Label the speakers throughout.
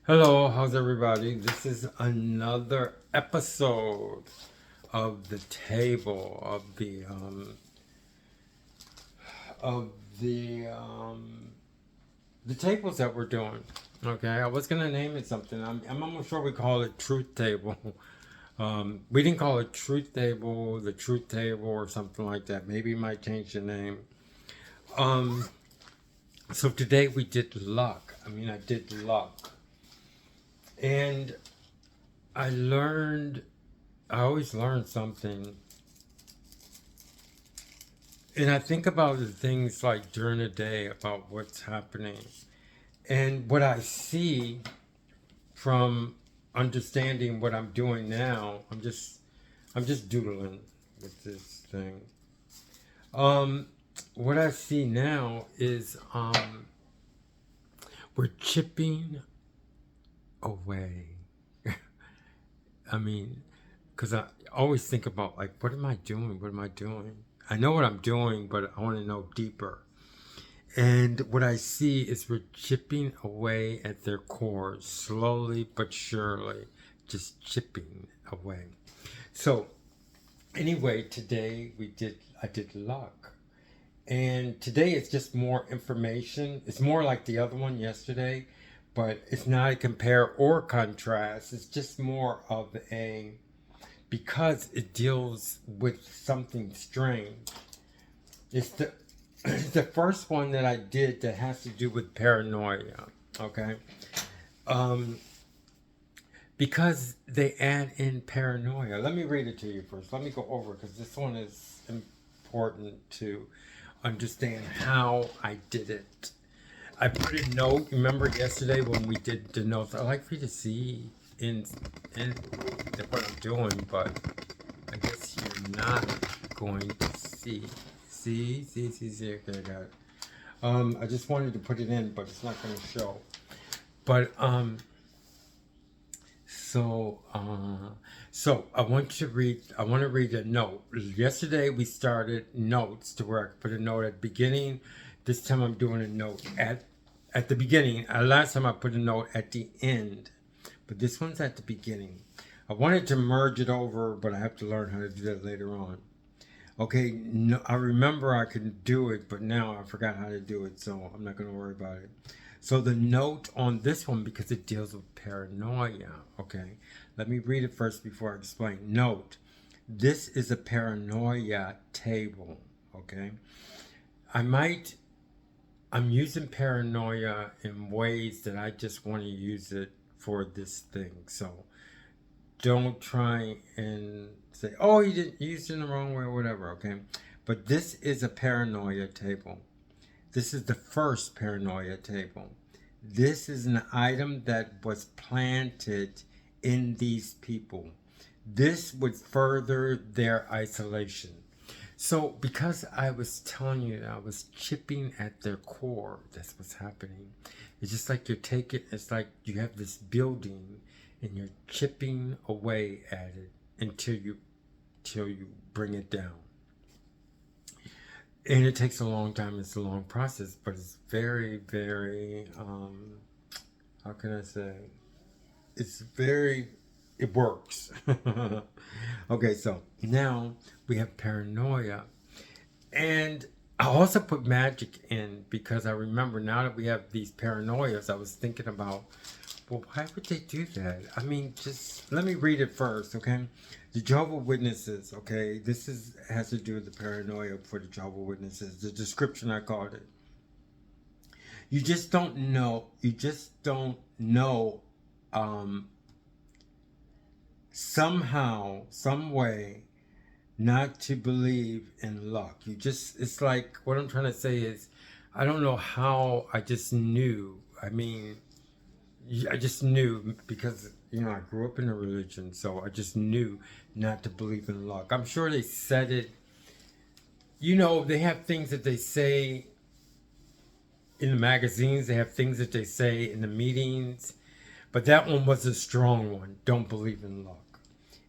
Speaker 1: Hello, how's everybody? This is another episode of the table of the tables that we're doing. Okay, I was gonna name it something. I'm almost sure we call it Truth Table. We didn't call it Truth Table, the Truth Table, or something like that. Maybe we might change the name. Um, so today we did luck. I did luck, and I learned I always learn something. And I think about the things like during the day about what's happening. And what I see from understanding what I'm doing now, I'm just doodling with this thing. Um what I see now is we're chipping away. I mean, because I always think about, like, what am I doing? What am I doing? I know what I'm doing, but I want to know deeper. And what I see is we're chipping away at their core, slowly but surely, just chipping away. So anyway, today I did luck. And today it's just more information. It's more like the other one yesterday, but it's not a compare or contrast. It's just more of a, because it deals with something strange. It's the the first one that I did that has to do with paranoia. Okay, um, because they add in paranoia. Let me read it to you first. Let me go over, because this one is important to understand how I did it. I put a note. Remember yesterday when we did the notes? I like for you to see in what I'm doing, but I guess you're not going to see. See. Okay, I got it. I just wanted to put it in, but it's not going to show. But so so I want you to read. I want to read a note. Yesterday we started notes to where I put a note at the beginning. This time I'm doing a note at the beginning. Last time I put a note at the end, but this one's at the beginning. I wanted to merge it over, but I have to learn how to do that later on. Okay, no, I remember I could do it, but now I forgot how to do it, so I'm not going to worry about it. So the note on this one, because it deals with paranoia, okay? Let me read it first before I explain. Note, this is a paranoia table, okay? I might, I'm using paranoia in ways that I just want to use it for this thing. So don't try and say, oh, you did used it in the wrong way or whatever, okay? But this is a paranoia table. This is the first paranoia table. This is an item that was planted in these people. This would further their isolation. So, because I was telling you that I was chipping at their core, that's what's happening. It's just like you're taking, it's like you have this building and you're chipping away at it until you bring it down. And it takes a long time. It's a long process, but it's very, very, how can I say? It's very, it works. Okay, so now we have paranoia. And I also put magic in, because I remember now that we have these paranoias, I was thinking about, well, why would they do that? I mean, just let me read it first, okay? The Jehovah Witnesses, okay? This is has to do with the paranoia for the Jehovah Witnesses. The description I called it. You just don't know. You just don't know. Um, Somehow, some way, not to believe in luck. You just, it's like, what I'm trying to say is, I don't know how, I just knew. I mean, I just knew, because, I grew up in a religion, so I just knew not to believe in luck. I'm sure they said it. They have things that they say in the magazines, they have things that they say in the meetings, but that one was a strong one. Don't believe in luck.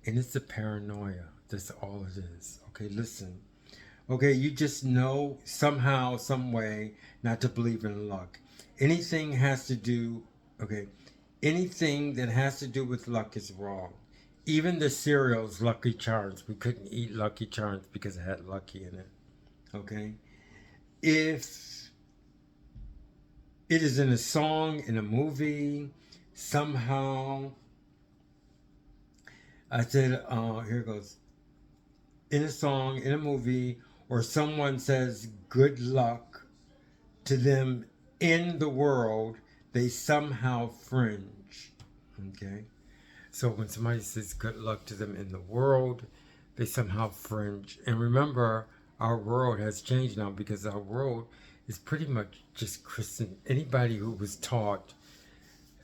Speaker 1: And it's a paranoia. That's all it is. Okay, listen. Okay, you just know somehow, some way, not to believe in luck. Anything has to do, okay, anything that has to do with luck is wrong. Even the cereals, Lucky Charms, we couldn't eat Lucky Charms because it had Lucky in it. Okay? If it is in a song, in a movie, somehow, I said, here it goes. In a song, in a movie, or someone says good luck to them in the world, they somehow fringe. Okay? So when somebody says good luck to them in the world, they somehow fringe. And remember, our world has changed now because our world is pretty much just Christian. Anybody who was taught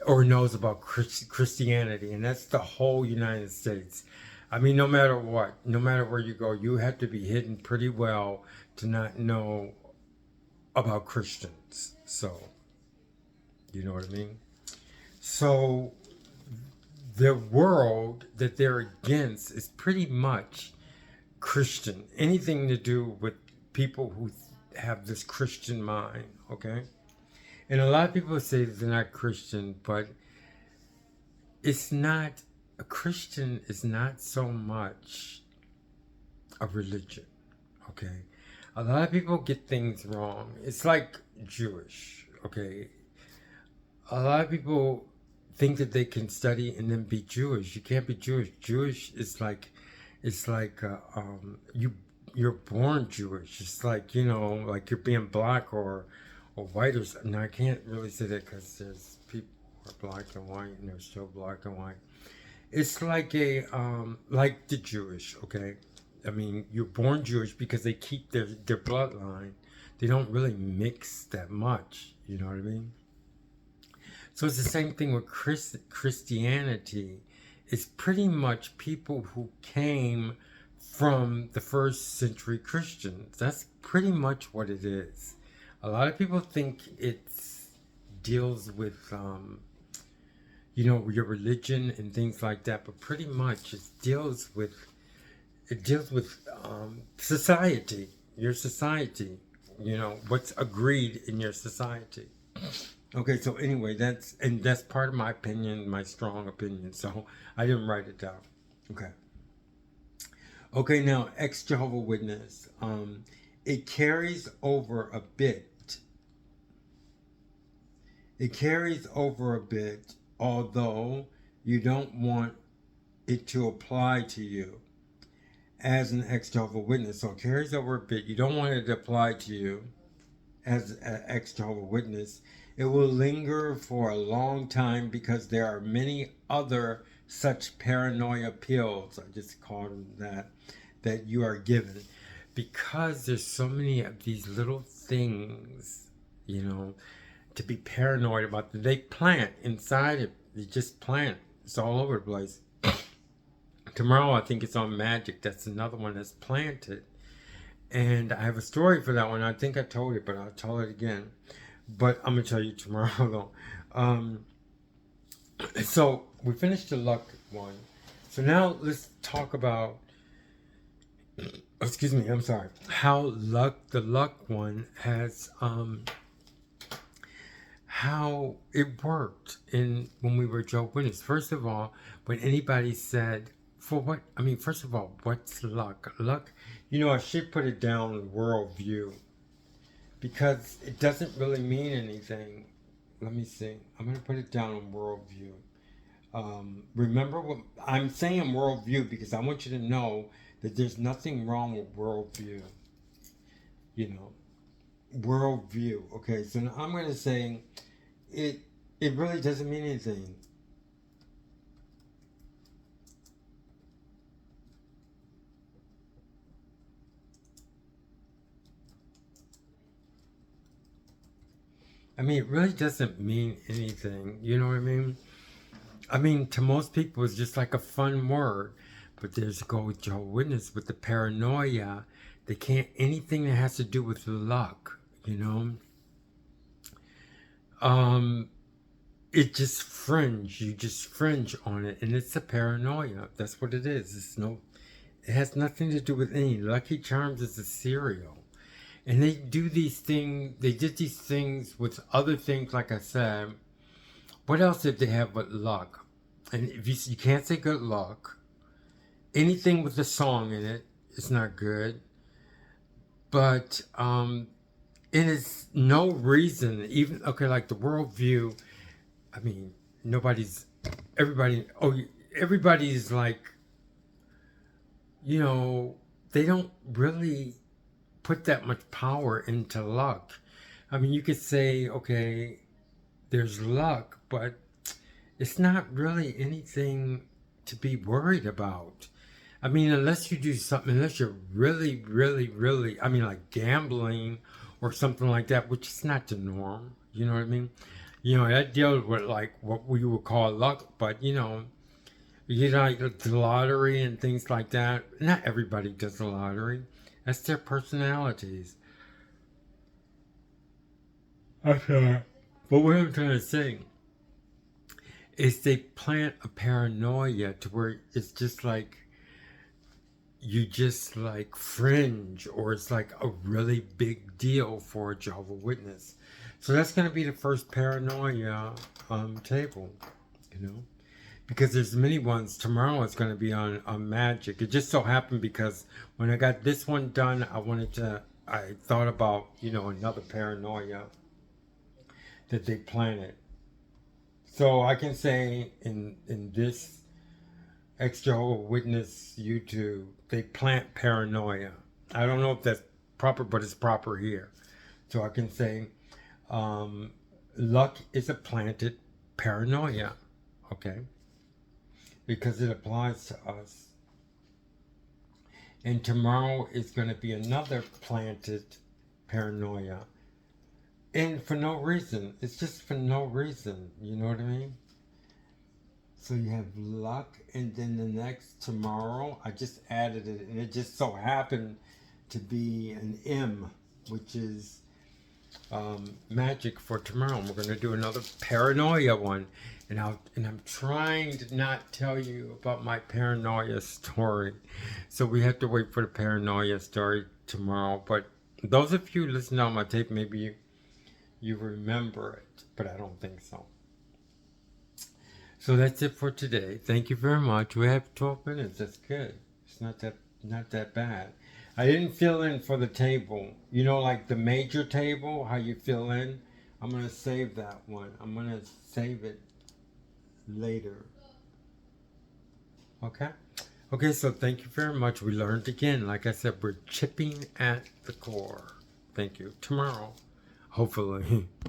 Speaker 1: or knows about Christianity, and that's the whole United States. I mean, no matter what, no matter where you go, you have to be hidden pretty well to not know about Christians. So, you know what I mean? So, the world that they're against is pretty much Christian. Anything to do with people who have this Christian mind, okay? And a lot of people say they're not Christian, but it's not, a Christian is not so much a religion, okay? A lot of people get things wrong. It's like Jewish, okay? A lot of people think that they can study and then be Jewish. You can't be Jewish. Jewish is like, it's like you're born Jewish. It's like, you know, like you're being black or white or something. Now, I can't really say that because there's people who are black and white and they're still black and white. It's like like the Jewish, okay? I mean, you're born Jewish because they keep their bloodline. They don't really mix that much, you know what I mean? So it's the same thing with Christianity. It's pretty much people who came from the first century Christians. That's pretty much what it is. A lot of people think it deals with, you know, your religion and things like that, but pretty much it deals with society, your society. You know what's agreed in your society. Okay, so anyway, that's part of my opinion, my strong opinion. So I didn't write it down. Okay. Okay, now ex-Jehovah Witness. It carries over a bit. It carries over a bit, although you don't want it to apply to you as an ex-Jehovah Witness. So it carries over a bit. You don't want it to apply to you as an ex-Jehovah Witness. It will linger for a long time because there are many other such paranoia pills, I just call them that you are given. Because there's so many of these little things, you know, to be paranoid about. They plant inside it. They just plant. It's all over the place. Tomorrow I think it's on Magic. That's another one that's planted. And I have a story for that one. I think I told it, but I'll tell it again. But I'm going to tell you tomorrow, though. So we finished the luck one. So now let's talk about, excuse me, I'm sorry, how the luck one has, how it worked when we were Jehovah's Witness. First of all, when anybody said, for what, I mean, first of all, what's luck? Luck, you know, I should put it down worldview, because it doesn't really mean anything. Let me see. I'm going to put it down on worldview. Remember what I'm saying, worldview, because I want you to know that there's nothing wrong with worldview. You know, worldview. Okay, so now I'm going to say it really doesn't mean anything. I mean, it really doesn't mean anything. You know what I mean? I mean, to most people, it's just like a fun word. But there's go with Jehovah's Witness with the paranoia. They can't, anything that has to do with luck, you know? It just fringe. You just fringe on it. And it's a paranoia. That's what it is. It has nothing to do with any. Lucky Charms is a cereal. And they do these things, they did these things with other things, like I said, what else did they have but luck? And if you can't say good luck, anything with a song in it is not good. But it is no reason, even, okay, like the worldview, I mean, everybody's like, you know, they don't really put that much power into luck. I mean, you could say, okay, there's luck, but it's not really anything to be worried about. I mean, unless you do something, unless you're really, really, really, I mean, like gambling or something like that, which is not the norm. You know what I mean? You know, that deals with like what we would call luck, but you know, like the lottery and things like that. Not everybody does the lottery. That's their personalities. Okay. But what I'm trying to say is they plant a paranoia to where it's just like you just like fringe, or it's like a really big deal for a Jehovah Witness. So that's going to be the first paranoia table, you know, because there's many ones. Tomorrow is going to be on magic. It just so happened because when I got this one done, I thought about, you know, another paranoia that they planted. So I can say in this Ex-jehovah Witness YouTube, they plant paranoia. I don't know if that's proper, but it's proper here. So I can say luck is a planted paranoia, okay? Because it applies to us. And tomorrow is going to be another planted paranoia. And for no reason. It's just for no reason. You know what I mean? So you have luck, and then the next tomorrow, I just added it, and it just so happened to be an M, which is magic for tomorrow. And we're going to do another paranoia one, and I'm trying to not tell you about my paranoia story, so we have to wait for the paranoia story tomorrow. But those of you listening on my tape, maybe you remember it, but I don't think so. So that's it for today. Thank you very much. We have 12 minutes. That's good. It's not that bad. I didn't fill in for the table. You know, like the major table, how you fill in. I'm going to save that one. I'm going to save it later. Okay? Okay, so thank you very much. We learned again. Like I said, we're chipping at the core. Thank you. Tomorrow, hopefully.